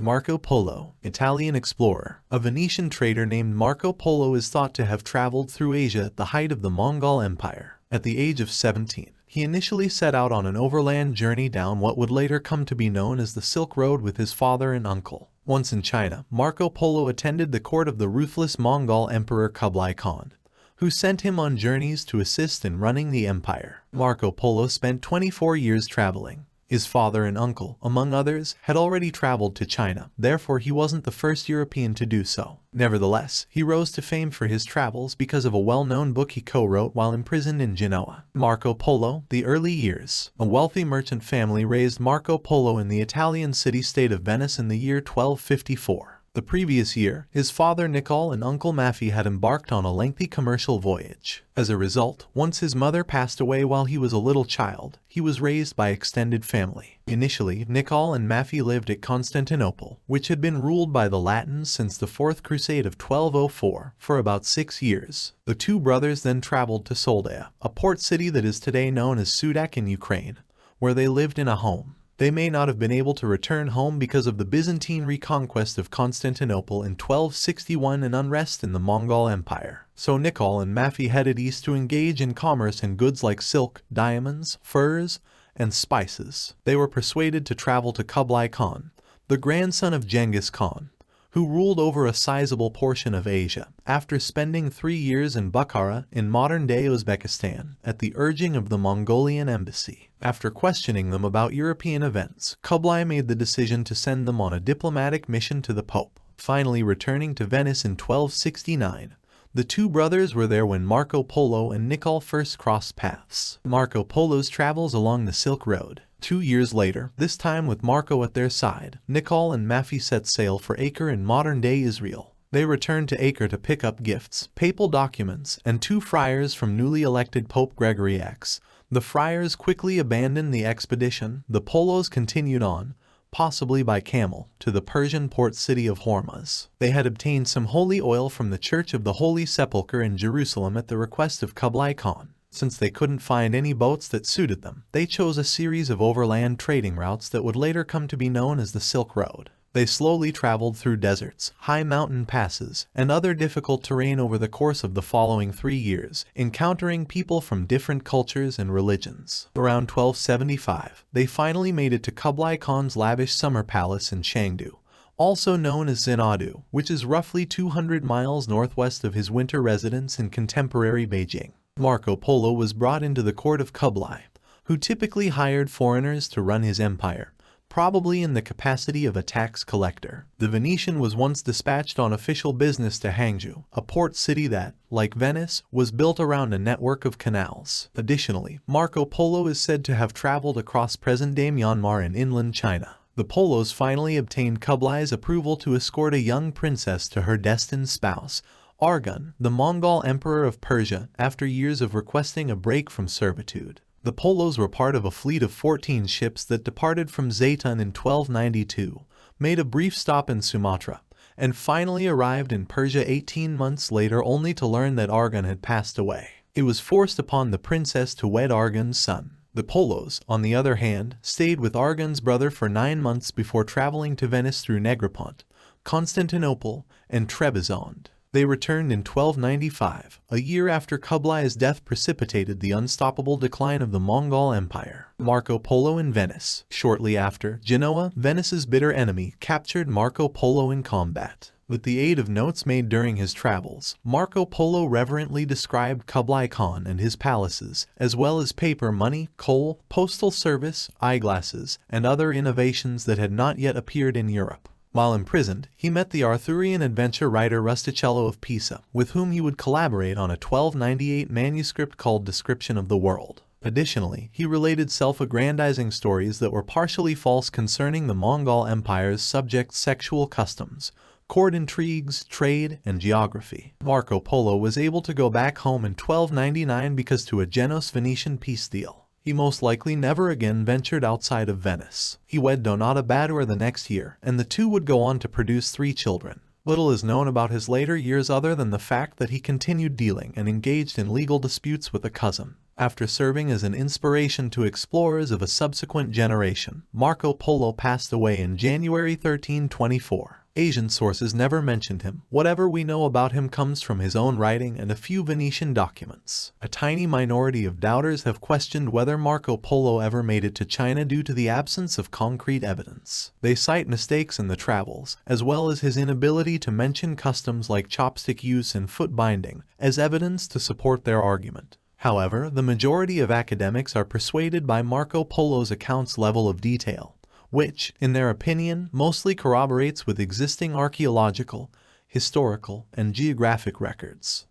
Marco Polo, Italian explorer. A Venetian trader named Marco Polo is thought to have traveled through Asia at the height of the Mongol Empire. At the age of 17, he initially set out on an overland journey down what would later come to be known as the Silk Road with his father and uncle. Once in China, Marco Polo attended the court of the ruthless Mongol Emperor Kublai Khan, who sent him on journeys to assist in running the empire. Marco Polo spent 24 years traveling. His father and uncle, among others, had already traveled to China, therefore he wasn't the first European to do so. Nevertheless, he rose to fame for his travels because of a well-known book he co-wrote while imprisoned in Genoa. Marco Polo, The Early Years. A wealthy merchant family raised Marco Polo in the Italian city-state of Venice in the year 1254. The previous year, his father Nicole and uncle Maffei had embarked on a lengthy commercial voyage. As a result, once his mother passed away while he was a little child, he was raised by extended family. Initially, Nicole and Maffei lived at Constantinople, which had been ruled by the Latins since the Fourth Crusade of 1204, for about 6 years. The two brothers then traveled to Soldea, a port city that is today known as Sudak in Ukraine, where they lived in a home. They may not have been able to return home because of the Byzantine reconquest of Constantinople in 1261 and unrest in the Mongol Empire. So Nicole and Maffei headed east to engage in commerce in goods like silk, diamonds, furs, and spices. They were persuaded to travel to Kublai Khan, the grandson of Genghis Khan, who ruled over a sizable portion of Asia, after spending 3 years in Bukhara in modern-day Uzbekistan, at the urging of the Mongolian embassy. After questioning them about European events, Kublai made the decision to send them on a diplomatic mission to the Pope. Finally returning to Venice in 1269, the two brothers were there when Marco Polo and Nicole first crossed paths. Marco Polo's travels along the Silk Road. 2 years later, this time with Marco at their side, Nicole and Maffei set sail for Acre in modern-day Israel. They returned to Acre to pick up gifts, papal documents, and 2 friars from newly elected Pope Gregory X. The friars quickly abandoned the expedition. The Polos continued on, possibly by camel, to the Persian port city of Hormuz. They had obtained some holy oil from the Church of the Holy Sepulchre in Jerusalem at the request of Kublai Khan. Since they couldn't find any boats that suited them, they chose a series of overland trading routes that would later come to be known as the Silk Road. They slowly traveled through deserts, high mountain passes, and other difficult terrain over the course of the following 3 years, encountering people from different cultures and religions. Around 1275, they finally made it to Kublai Khan's lavish summer palace in Chengdu, also known as Xanadu, which is roughly 200 miles northwest of his winter residence in contemporary Beijing. Marco Polo was brought into the court of Kublai, who typically hired foreigners to run his empire, probably in the capacity of a tax collector. The Venetian was once dispatched on official business to Hangzhou, a port city that, like Venice, was built around a network of canals. Additionally, Marco Polo is said to have traveled across present-day Myanmar and inland China. The Polos finally obtained Kublai's approval to escort a young princess to her destined spouse, Arghun, the Mongol Emperor of Persia, after years of requesting a break from servitude. The Polos were part of a fleet of 14 ships that departed from Zaytun in 1292, made a brief stop in Sumatra, and finally arrived in Persia 18 months later only to learn that Arghun had passed away. It was forced upon the princess to wed Arghun's son. The Polos, on the other hand, stayed with Arghun's brother for 9 months before traveling to Venice through Negropont, Constantinople, and Trebizond. They returned in 1295, a year after Kublai's death precipitated the unstoppable decline of the Mongol Empire. Marco Polo in Venice. Shortly after, Genoa, Venice's bitter enemy, captured Marco Polo in combat. With the aid of notes made during his travels, Marco Polo reverently described Kublai Khan and his palaces, as well as paper money, coal, postal service, eyeglasses, and other innovations that had not yet appeared in Europe. While imprisoned, he met the Arthurian adventure writer Rustichello of Pisa, with whom he would collaborate on a 1298 manuscript called Description of the World. Additionally, he related self-aggrandizing stories that were partially false concerning the Mongol Empire's subjects' sexual customs, court intrigues, trade, and geography. Marco Polo was able to go back home in 1299 because to a Genos-Venetian peace deal. He most likely never again ventured outside of Venice. He wed Donata Badur the next year, and the two would go on to produce 3 children. Little is known about his later years other than the fact that he continued dealing and engaged in legal disputes with a cousin. After serving as an inspiration to explorers of a subsequent generation, Marco Polo passed away in January 1324. Asian sources never mentioned him. Whatever we know about him comes from his own writing and a few Venetian documents. A tiny minority of doubters have questioned whether Marco Polo ever made it to China due to the absence of concrete evidence. They cite mistakes in the travels, as well as his inability to mention customs like chopstick use and foot binding, as evidence to support their argument. However, the majority of academics are persuaded by Marco Polo's account's level of detail, which, in their opinion, mostly corroborates with existing archaeological, historical, and geographic records.